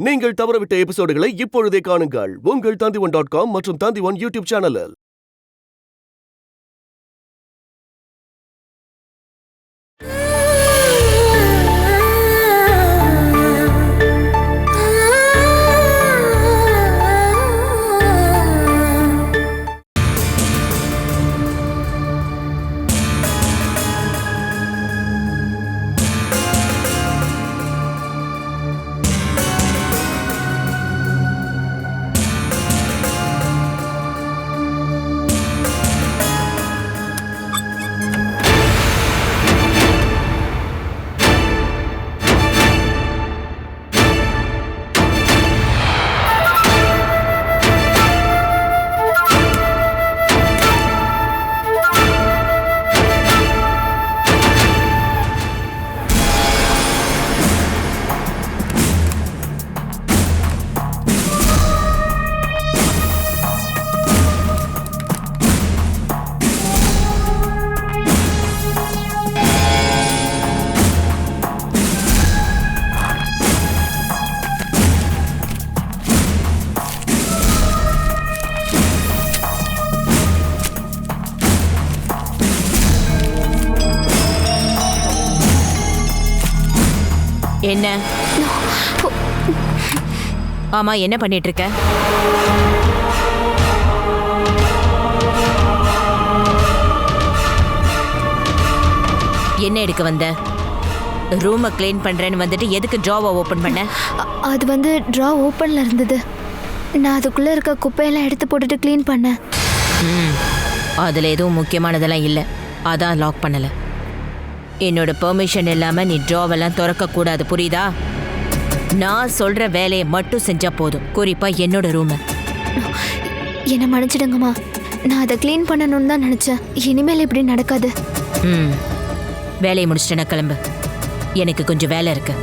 நீங்கள் தவறவிட்ட எபிசோடுகளை இப்பொழுதே காணுங்கள் உங்கள் Tandivan.com மற்றும் Tandivan யூடியூப் சேனலில். என்ன? ஆமா, என்ன பண்ணிட்டு இருக்க? என்ன எடுக்க வந்த? ரூமை க்ளீன் பண்றேன்னு வந்துட்டு எதுக்கு ட்ராவை ஓபன் பண்ண? அது ட்ரா ஓப்பன்ல இருந்தது. நான் அதுக்குள்ள இருக்க குப்பையெல்லாம் எடுத்து போட்டுட்டு க்ளீன் பண்ணேன். அதுல எதுவும் முக்கியமானதெல்லாம் இல்லை, அதான் லாக் பண்ணல. என்னோட பெர்மிஷன் இல்லாம நீ ட்ராவெல்லாம் திறக்க கூடாது, புரியுதா? நான் சொல்ற வேலையை மட்டும் செஞ்சா போதும், குறிப்பா என்னோட ரூமை. என்னை மன்னிச்சிடுங்கம்மா, நான் அதை க்ளீன் பண்ணணும்னு தான் நினைச்சேன். இனிமேல் இப்படி நடக்காது. வேலையை முடிச்சிட்டேன்னா கிளம்பு, எனக்கு கொஞ்சம் வேலை இருக்கு.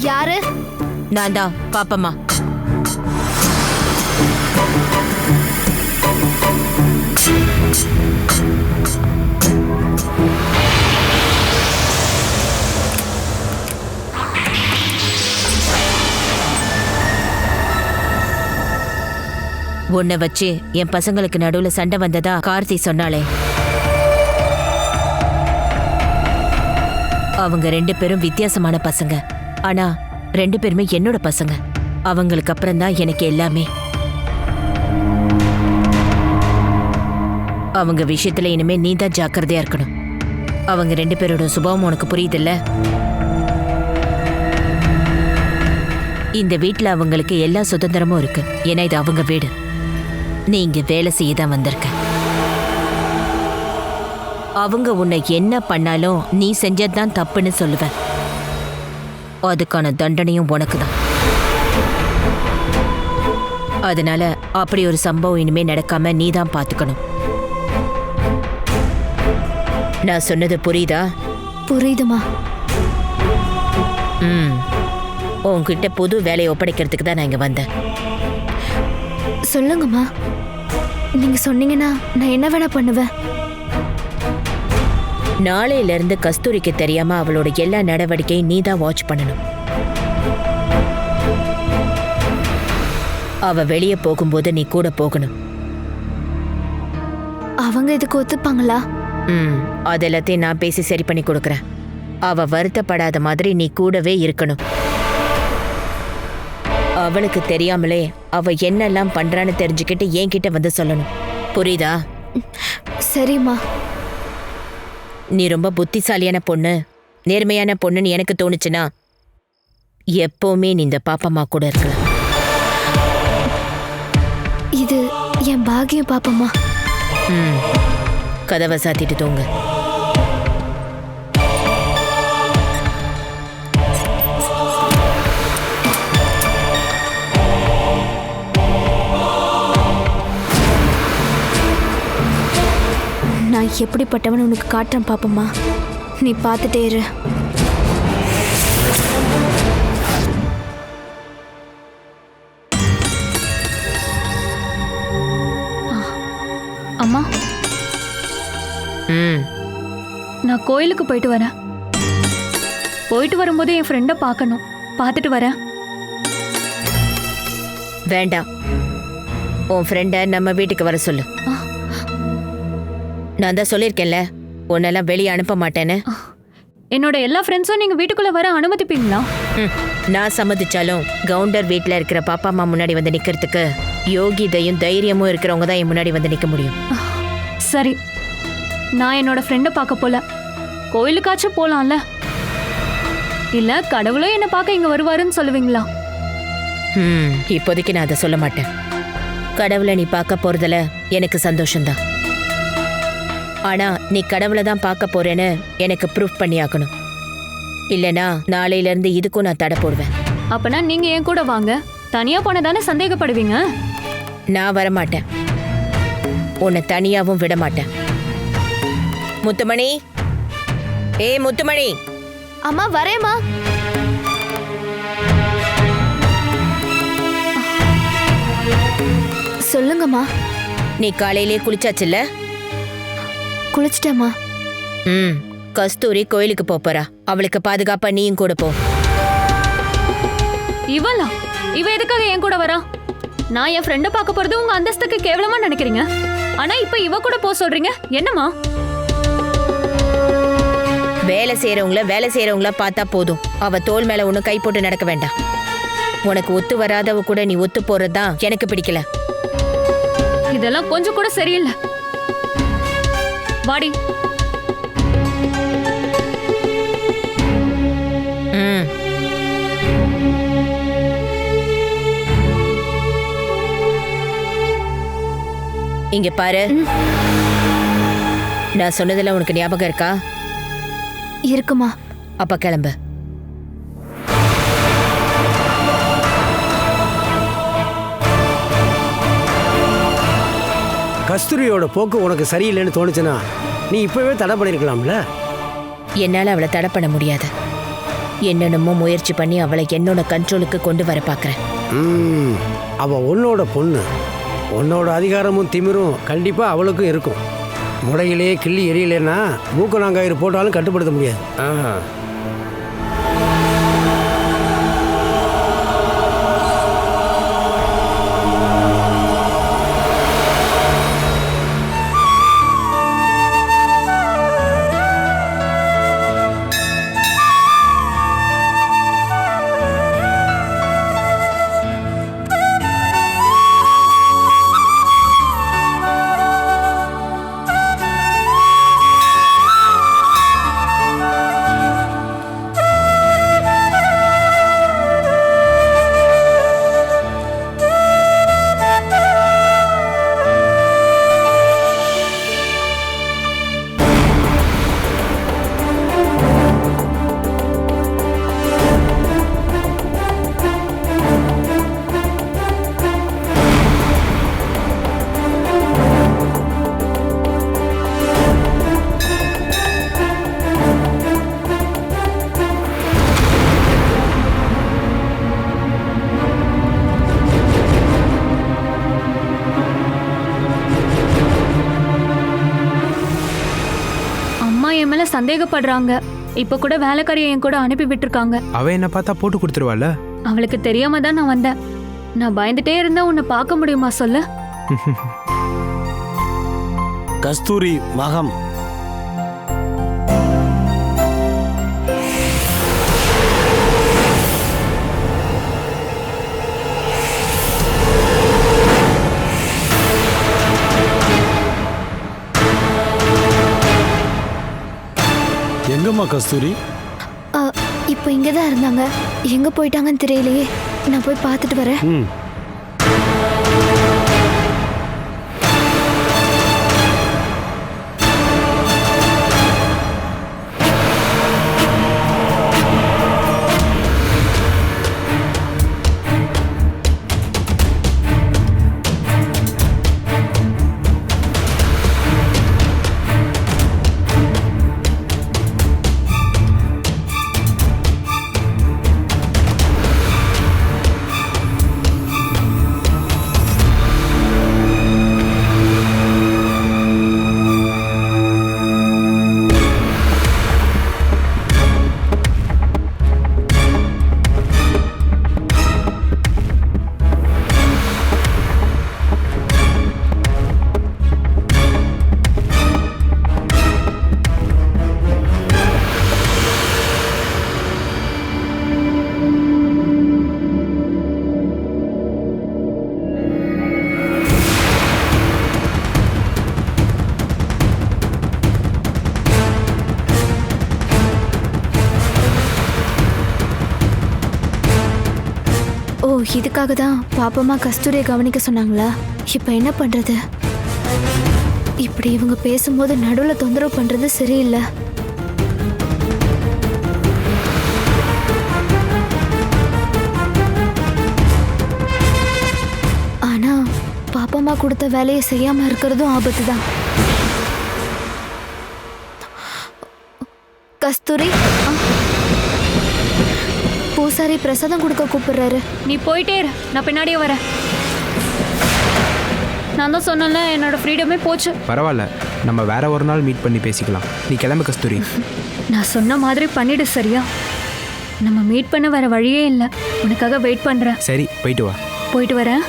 யாரு? நான் தான் பாப்பம்மா. உன்னை வச்சு என் பசங்களுக்கு நடுவுல சண்டை வந்ததா கார்த்தி சொன்னாலே. அவங்க 2 பேரும் வித்தியாசமான பசங்க, ஆனா 2 பேருமே என்னோட பசங்க. அவங்களுக்கு அப்புறம் தான் எனக்கு எல்லாமே. அவங்க விஷயத்துல இனிமே நீ தான் ஜாக்கிரதையா இருக்கணும். அவங்க 2 பேரோட சுபாவம் உனக்கு புரியுதுல்ல? இந்த வீட்டுல அவங்களுக்கு எல்லா சுதந்திரமும் இருக்கு, ஏன்னா இது அவங்க வீடு. நீ இங்க வேலை செய்ய தான் வந்திருக்க. அவங்க உன்னை என்ன பண்ணாலும் நீ செஞ்சதுதான் தப்புன்னு சொல்லுவேன். அதுக்கான தண்டனையும் உனக்கு தான். அதனால அப்படி ஒரு சம்பவம் இனிமே நடக்காம நீ தான் பாத்துக்கணும். நான் சொன்னது புரியுதா? புரியுதுமா. உன்கிட்ட புது வேலையை ஒப்படைக்கிறதுக்கு தான் நான் இங்க வந்தேன். சொல்லுங்கம்மா, நீங்க சொன்னீங்கன்னா நான் என்ன வேணா பண்ணுவேன். நாளையில இருந்து கஸ்தூரிக்கு தெரியாம அவளோட எல்லா நடவடிக்கையும் நீ தான் வாட்ச் பண்ணணும். அவ வெளியே போகும்போது நீ கூட போகணும். அவங்க இதுக்கு ஒத்துப்பாங்களா? அது எல்லாத்தையும் நான் பேசி சரி பண்ணி கொடுக்கறேன். அவ வருத்தப்படாத மாதிரி நீ கூடவே இருக்கணும். அவளுக்கு தெரியாமலே அவ என்னெல்லாம் பண்றான்னு தெரிஞ்சுக்கிட்டு என்கிட்ட வந்து சொல்லணும், புரியுதா? சரிம்மா. நீ ரொம்ப புத்திசாலியான பொண்ணு, நேர்மையான பொண்ணுன்னு எனக்கு தோணுச்சுன்னா எப்பவுமே நீ இந்த பாப்பம்மா கூட இருக்கலாம். இது என் பாக்கியம் பாப்பம்மா. ம், கதவை சாத்திட்டு தூங்க. நான் எப்படிப்பட்டவன் உனக்கு காட்டுறேன் பாப்பம்மா. நீ பார்த்துட்டே இரு. அம்மா, ம், நான் கோயிலுக்கு போயிட்டு வரேன். போயிட்டு வரும்போது என் ஃப்ரெண்டை பார்க்கணும். பார்த்துட்டு வரேன். வேண்டாம். உன் ஃப்ரெண்டை நம்ம வீட்டுக்கு வர சொல்லு. நான் தான் சொல்லியிருக்கேன்ல, உன்னெல்லாம் வெளியே அனுப்ப மாட்டேன்னு. என்னோட எல்லா ஃப்ரெண்ட்ஸும் நீங்க வீட்டுக்குள்ள வர அனுமதிப்பீங்களா? ம், நான் சம்மதிச்சாலும் கவுண்டர் வீட்டில் இருக்கிற பாப்பா அம்மா முன்னாடி வந்து நிக்கிறதுக்கு யோகிதையும் தைரியமும் இருக்கிறவங்க தான் என் முன்னாடி வந்து நிக்க முடியும். சரி, நான் என்னோட ஃப்ரெண்டை பார்க்க போல. கோயிலுக்காச்சும் போலாம்ல? இல்ல கடவுளும் என்னை பார்க்க இங்க வருவாருன்னு சொல்லுவீங்களா? ம், இப்போதைக்கு நான் அதை சொல்ல மாட்டேன். கடவுளை நீ பார்க்க போறதுல எனக்கு சந்தோஷம்தான். ஆனா நீ கடவுளை தான் பார்க்க போறேன்னு எனக்கு ப்ரூஃப் பண்ணி ஆகணும். இல்லனா நாளையில இருந்து இதுக்கும் நான் தடை போடுவேன். அப்பனா நீங்க என் கூட வாங்க. தனியா போனதானே சந்தேகப்படுவீங்க. நான் வரமாட்டேன். உன்னை தனியாவும் விட மாட்டேன். முத்துமணி, முத்துமணி. அம்மா வரேம்மா. சொல்லுங்கம்மா. நீ காலையிலே குளிச்சாச்சுல்ல? குளிச்சிட்டேம்மா. ம், கஸ்தூரி கோயிலுக்கு போறா. அவளுக்கு பாதுகாப்பா நீயும் கூட போ. இவளா? இவ எதுக்காக என் கூட வரா? நான் என் ஃப்ரெண்டை பார்க்க போறது உங்க அந்தஸ்துக்கு கேவலமா நினைக்கிறீங்க. ஆனா இப்ப இவ கூட போ சொல்றீங்க. என்னம்மா? வேலை செய்யறவங்கள பார்த்தா போதும். அவ தோள் மேல ஒன்னும் கை போட்டு நடக்க வேண்டாம். உனக்கு ஒத்து வராதவ கூட நீ ஒத்து போறதுதான் எனக்கு பிடிக்கல. இதெல்லாம் கொஞ்சம் கூட சரியில்லை. வாடி. ம், இங்க பாரு. நான் சொன்னதெல்லாம் உனக்கு ஞாபகம் இருக்கா? இருக்குமா. அப்ப கிளம்பு. கஸ்தூரியோட போக்கு உனக்கு சரியில்லைன்னு தோணுச்சுன்னா நீ இப்பவே தடை பண்ணிருக்கலாம்ல. என்னால அவளை தடை பண்ண முடியாது. என்னென்னமோ முயற்சி பண்ணி அவளை என்னோட கண்ட்ரோலுக்கு கொண்டு வர பாக்குறேன். அவ உன்னோட பொண்ணு. உன்னோட அதிகாரமும் திமிரும் கண்டிப்பா அவளுக்கும் இருக்கும். முடையிலே கிள்ளி எரியலைன்னா மூக்கணாங்காயிறு போட்டாலும் கட்டுப்படுத்த முடியாது. என் மேல சந்தேகப்படுறாங்க. இப்ப கூட வேலைக்காரியை என் கூட அனுப்பி விட்டுருக்காங்க. அவ என்ன பார்த்தா போட்டு கொடுத்துருவாள். அவளுக்கு தெரியாம தான் நான் வந்தேன். நான் பயந்துட்டே இருந்தா உன்னை பார்க்க முடியுமா சொல்லு? கஸ்தூரி மகம். எங்கம்மா கஸ்தூரி? இப்போ இங்கே தான் இருந்தாங்க. எங்கே போயிட்டாங்கன்னு தெரியலையே. நான் போய் பார்த்துட்டு வரேன். இதுக்காக தான் பாப்பம்மா கஸ்தூரியை கவனிக்க சொன்னாங்களா? இப்போ என்ன பண்றது? இப்படி இவங்க பேசும்போது நடுவில் தொந்தரவு பண்றது சரியில்லை. ஆனா பாப்பம்மா கொடுத்த வேலையை செய்யாம இருக்கிறதும் ஆபத்து தான். கஸ்தூரி, பூசாரி பிரசாதம் கொடுக்க கூப்பிடுறாரு. நீ போயிட்டே இரு, நான் பின்னாடியே வரேன். நான் தான் சொன்னேன்ல, என்னோட ஃப்ரீடமே போச்சு. பரவாயில்ல, நம்ம வேற ஒரு நாள் மீட் பண்ணி பேசிக்கலாம். நீ கிளம்பு கஸ்தூரி. நான் சொன்ன மாதிரி பண்ணிடு, சரியா? நம்ம மீட் பண்ண வேற வழியே இல்லை. உனக்காக வெயிட் பண்றேன். சரி, போயிட்டு வா. போயிட்டு வரேன்.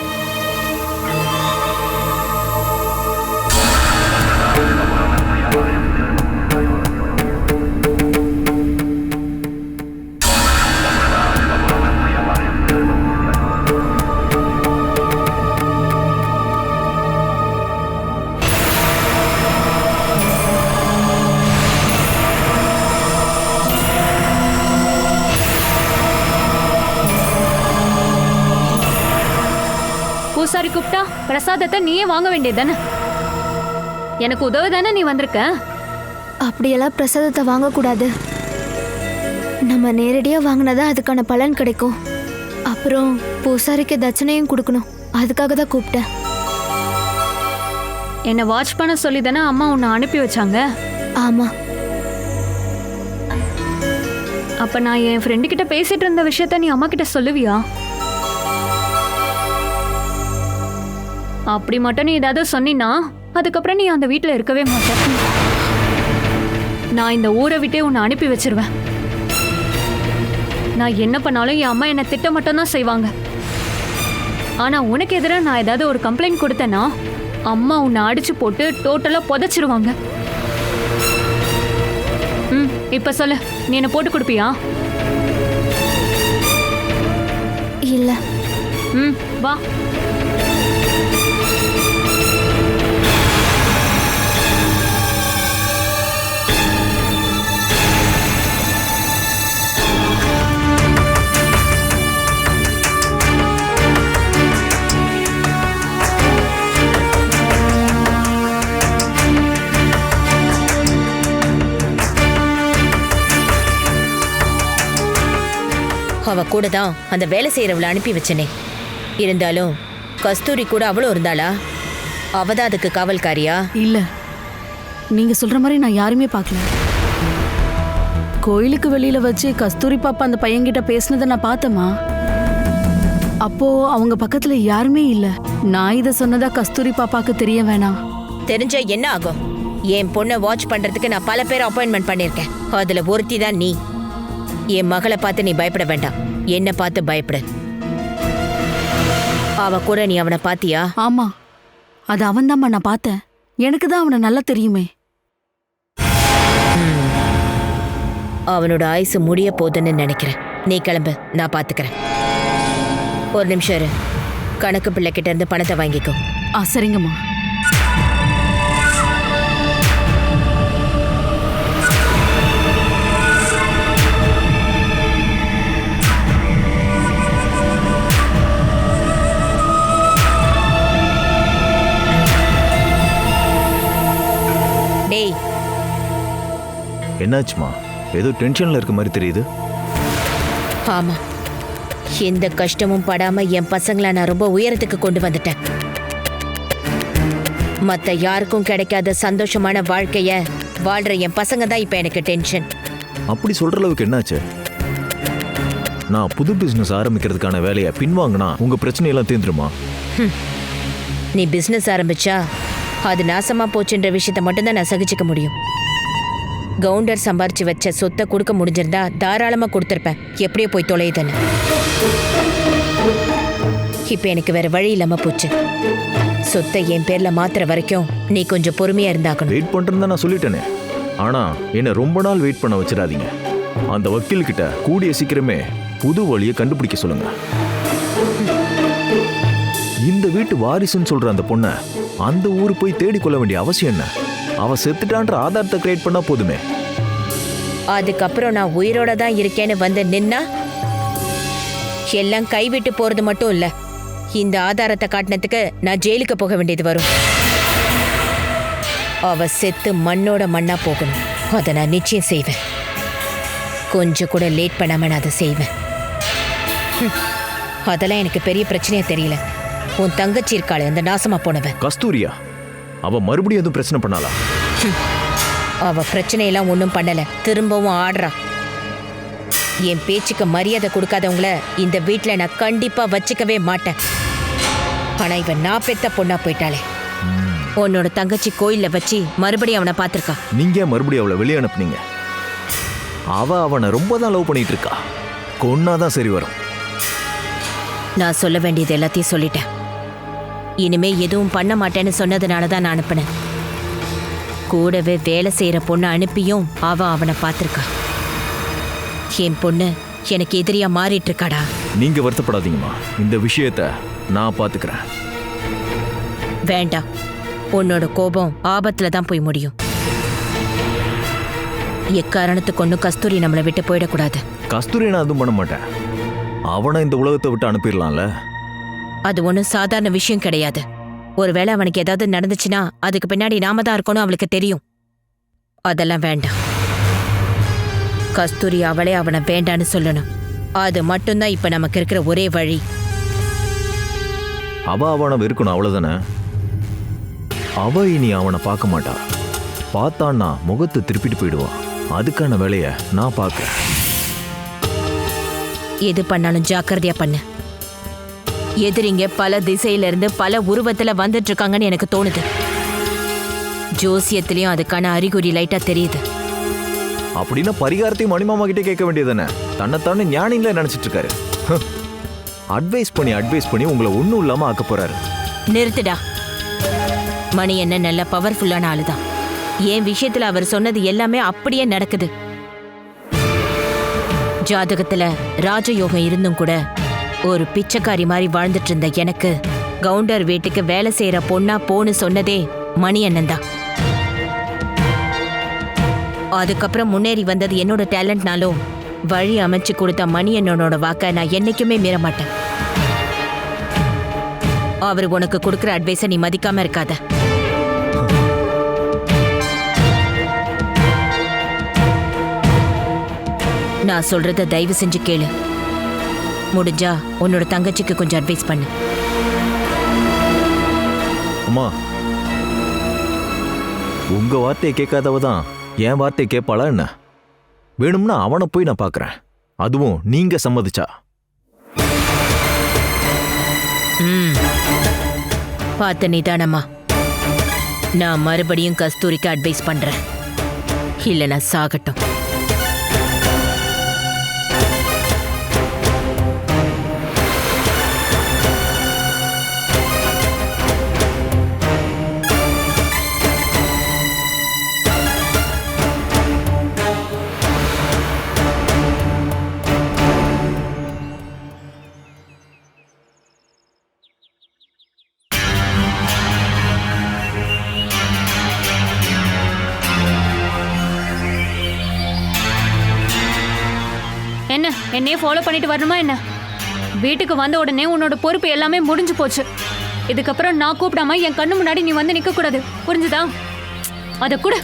பூசாரி கூப்பிட்டா பிரசாதத்தை நீயே வாங்க வேண்டியதானே? எனக்கு உதவ தானே நீ வந்திருக்க. அப்படியெல்லாம் பிரசாதத்தை வாங்கக்கூடாது. நம்ம நேரடியாக வாங்கினதா அதுக்கான பலன் கிடைக்கும். அப்புறம் பூசாரிக்கு தட்சணையும் கொடுக்கணும். அதுக்காக தான் கூப்பிட்டேன். என்னை வாட்ச் பண்ண சொல்லி தானே அம்மா உன்னை அனுப்பி வச்சாங்க. ஆமா. அப்ப நான் என் ஃப்ரெண்டு கிட்ட பேசிட்டு இருந்த விஷயத்த நீ அம்மா கிட்ட சொல்லுவியா? அப்படி மட்டும் நீ ஏதாவது சொன்னினா அதுக்கப்புறம் நீ அந்த வீட்டில் இருக்கவே மாட்ட. நான் இந்த ஊரை விட்டே உன்னை அனுப்பி வச்சிருவேன். நான் என்ன பண்ணாலும் என் அம்மா என்னை திட்ட மட்டும் தான் செய்வாங்க. ஆனா உனக்கு எதிராக நான் ஏதாவது ஒரு கம்ப்ளைண்ட் கொடுத்தேன்னா அம்மா உன்னை அடிச்சு போட்டு டோட்டலா புதைச்சிருவாங்க. இப்ப சொல்லு, நீ என்ன போட்டு கொடுப்பியா? இல்ல. வா. அவ கூட தான் அந்த வேலை செய்யறவளை அனுப்பி வச்சனே. இருந்தாலும் கஸ்தூரி கூட அவளும் இருந்தாளா? அவதான் அதுக்கு காவல்காரியா? இல்ல, நீங்க சொல்ற மாதிரி நான் யாருமே பார்க்கல. கோயிலுக்கு வெளியில வச்சு கஸ்தூரி பாப்பா அந்த பையன்கிட்ட பேசினதை நான் பார்த்தேம்மா. அப்போ அவங்க பக்கத்துல யாருமே இல்ல. நான் இதை சொன்னதா கஸ்தூரி பாப்பாக்கு தெரிய வேணாம். தெரிஞ்ச என்ன ஆகும்? என் பொண்ணை வாட்ச் பண்றதுக்கு நான் பல பேர் அப்பாயின்மெண்ட் பண்ணிருக்கேன். அதுல ஒருத்தி தான் நீ. என் மகளை பார்த்து நீ பயப்பட வேண்டாம், என்ன பார்த்து பயப்பட. அவ கூட நீ அவனை பாத்தியா? ஆமா, அது அவன்தாம்மா, நான் பார்த்தேன். எனக்கு தான் அவனை நல்லா தெரியுமே. அவனோட ஆயுசு முடிய போகுதுன்னு நினைக்கிறேன். நீ கிளம்பு, நான் பாத்துக்கிறேன். ஒரு நிமிஷம் இரு. கணக்கு பிள்ளை கிட்ட இருந்து பணத்தை வாங்கிக்கோ. சரிங்கம்மா. டேய், என்னாச்சுமா? ஏதோ டென்ஷன்ல இருக்க மாதிரி தெரியுது. ஆமா, எந்த கஷ்டமும் படாம என் பசங்களை நான் ரொம்ப உயரத்துக்கு கொண்டு வந்துட்டேன். மத்த யாருக்கும் கிடைக்காத சந்தோஷமான வாழ்க்கைய வாழ்ற என் பசங்க தான் இப்ப எனக்கு டென்ஷன். அப்படி சொல்ற அளவுக்கு என்னாச்சு? நான் புது பிசினஸ் ஆரம்பிக்கிறதுக்கான வேலையை பின்வாங்கினா உங்க பிரச்சனையெல்லாம் தீர்ந்துருமா? நீ பிசினஸ் ஆரம்பிச்சா அது நாசமா போச்சுன்ற விஷயத்த மட்டும்தான் நான் சகிச்சுக்க முடியும். கவுண்டர் சம்பாரிச்சு வச்ச சொத்தை கொடுக்க முடிஞ்சிருந்தா தாராளமா கொடுத்துருப்பேன். எப்படியோ போய் தொலையுதுன்னு. இப்ப எனக்கு வேற வழி இல்லாம போச்சு. சொத்தை என் பேர்ல மாத்துற வரைக்கும் நீ கொஞ்சம் பொறுமையா இருந்தாக்கணும். வெயிட் பண்றேன்னு நான் சொல்லிட்டேனே. ஆனா என்ன ரொம்ப நாள் வெயிட் பண்ண வச்சிடாதீங்க. அந்த வக்கீல் கிட்ட கூடிய சீக்கிரமே புது வழியை கண்டுபிடிக்க சொல்லுங்க. இந்த வீட்டு வாரிசுன்னு சொல்ற அந்த பொண்ணை அந்த ஊரு போய் தேடி கொள்ள வேண்டிய அவசியம் என்ன? அவ செத்துட்டான்ற ஆதாரத்தை கிரியேட் பண்ணா போதுமே. அதுக்கப்புறம் நான் உயிரோட தான் இருக்கேன்னு வந்து நின்னா எல்லாம் கைவிட்டு போறது மட்டும் இல்ல, இந்த ஆதாரத்தை காட்டினதுக்கு நான் ஜெயிலுக்கு போக வேண்டியது வரும். அவ செத்து மண்ணோட மண்ணா போகணும். அதை நான் நிச்சயம் செய்வேன். கொஞ்சம் கூட லேட் பண்ணாம நான் அதை செய்வேன். அதெல்லாம் எனக்கு பெரிய பிரச்சனையா தெரியல. உன் தங்கச்சி இருக்காளே, அந்த நாசமா போனவன் கஸ்தூரியா, அவ மறுபடியும் எதுவும் பிரச்சனை பண்ணாளா? அவ பிரச்சனையெல்லாம் ஒன்றும் பண்ணல, திரும்பவும் ஆடுறா. என் பேச்சுக்கு மரியாதை கொடுக்காதவங்கள இந்த வீட்டில் நான் கண்டிப்பா வச்சுக்கவே மாட்டேன். ஆனா இவன் நான் பெத்த பொண்ணா போயிட்டாளே. உன்னோட தங்கச்சி கோயில்ல வச்சு மறுபடியும் அவனை பார்த்திருக்கா. நீங்க மறுபடியும் அவளை வெளியே அனுப்புனீங்க. அவனை ரொம்ப தான் லவ் பண்ணிட்டு இருக்கா. கொன்னாதான் சரி வரும். நான் சொல்ல வேண்டியது எல்லாத்தையும் சொல்லிட்டேன். இனிமே எதுவும் பண்ண மாட்டேன்னு சொன்னதுனால தான் நான் அனுப்பினேன். கூடவே வேலை செய்யற பொண்ணை அனுப்பியும் அவனை பார்த்திருக்கா. என் பொண்ணு எனக்கு எதிரியா மாறிட்டு இருக்காடா. நீங்க வருத்தப்படாதீங்கம்மா, இந்த விஷயத்த நான் பாத்துக்கிறேன். வேண்டாம், உன்னோட கோபம் ஆபத்துல தான் போய் முடியும். எக்காரணத்துக்கு ஒன்றும் கஸ்தூரி நம்மளை விட்டு போயிடக்கூடாது. கஸ்தூரி நான் எதுவும் பண்ண மாட்டேன். அவனை இந்த உலகத்தை விட்டு அனுப்பிடலாம்ல. அது ஒன்றும் சாதாரண விஷயம் கிடையாது. ஒருவேளை அவனுக்கு ஏதாவது நடந்துச்சுன்னா அதுக்கு பின்னாடி நாம தான் இருக்கணும், அவளுக்கு தெரியும். அதெல்லாம் வேண்டாம். கஸ்தூரி அவளே அவனை வேண்டான்னு சொல்லணும். அது மட்டும்தான் இப்ப நமக்கு இருக்கிற ஒரே வழி. அவனை வெறுக்கணும், அவ்வளவுதானே. அவ இனி அவனை பார்க்க மாட்டா. பார்த்தான்னா முகத்தை திருப்பிட்டு போயிடுவான். அதுக்கான வேலையை நான் பார்க்கிறேன். எது பண்ணாலும் ஜாக்கிரதையா பண்ணு. எதிரிங்க பல திசையில இருந்து பல உருவத்துல வந்துட்டு இருக்காங்கன்னு எனக்கு தோணுது. ஜோசியத்திலயும் அதுக்கான அறிகுறி லைட்டா தெரியுது. அப்படின்னா பரிகாரத்தையும் மணிமாமா கிட்டே கேட்க வேண்டியதானே. தன்னைத்தானே ஞானிங்களே நினைச்சிட்டு இருக்காரு. அட்வைஸ் பண்ணி உங்களை ஒன்றும் இல்லாம ஆக்க போறாரு. நிறுத்துடா. மணி என்ன நல்ல பவர்ஃபுல்லான ஆளுதான். என் விஷயத்துல அவர் சொன்னது எல்லாமே அப்படியே நடக்குது. ஜாதகத்துல ராஜயோகம் இருந்தும் கூட ஒரு பிச்சைக்காரி மாதிரி வாழ்ந்துட்டு இருந்த எனக்கு கவுண்டர் வீட்டுக்கு வேலை செய்யற பொண்ணா போன்னு சொன்னதே மணி அண்ணன் தான். அதுக்கப்புறம் முன்னேறி வந்தது என்னோட டேலண்ட்னாலும் வழி அமைச்சு கொடுத்த மணி அண்ணனோட வாக்க நான் என்னைக்குமே மீற மாட்டேன். அவர் உனக்கு கொடுக்குற அட்வைஸை நீ மதிக்காம இருக்காத. நான் சொல்றத தயவு செஞ்சு கேளு. முடிஞ்சா உன்னோட தங்கச்சிக்கு கொஞ்சம் அட்வைஸ் பண்ணு. அம்மா, உங்க வார்த்தையை கேட்காதவ தான் என் வார்த்தையை கேட்பாளா என்ன? வேணும்னா அவனை போய் நான் பார்க்கறேன். அதுவும் நீங்க சம்மதிச்சா. பார்த்து நிதானமா. நான் மறுபடியும் கஸ்தூரிக்கு அட்வைஸ் பண்றேன். இல்லைன்னா சாகட்டும். என்ன என்னையே ஃபாலோ பண்ணிட்டு வரணுமா என்ன? வீட்டுக்கு வந்த உடனே உன்னோட பொறுப்பு எல்லாமே முடிஞ்சு போச்சு. இதுக்கப்புறம் நான் கூப்பிடாம என் கண்ணு முன்னாடி நீ வந்து நிக்க கூடாது, புரிஞ்சுதா? அத கூட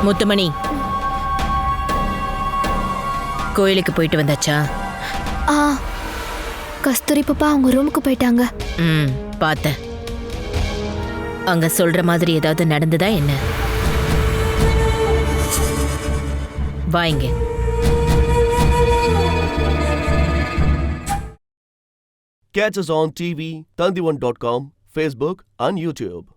முத்துமணி, கோயிலுக்கு போயிட்டு வந்தாச்சா? கஸ்தூரி பாப்பா அவங்க ரூமுக்கு போயிட்டாங்க. பார்த்தேன். அங்க சொல்ற மாதிரி ஏதாவது நடந்ததா என்ன? வாங்க. Catch us on TV, Tandivan.com, Facebook and YouTube.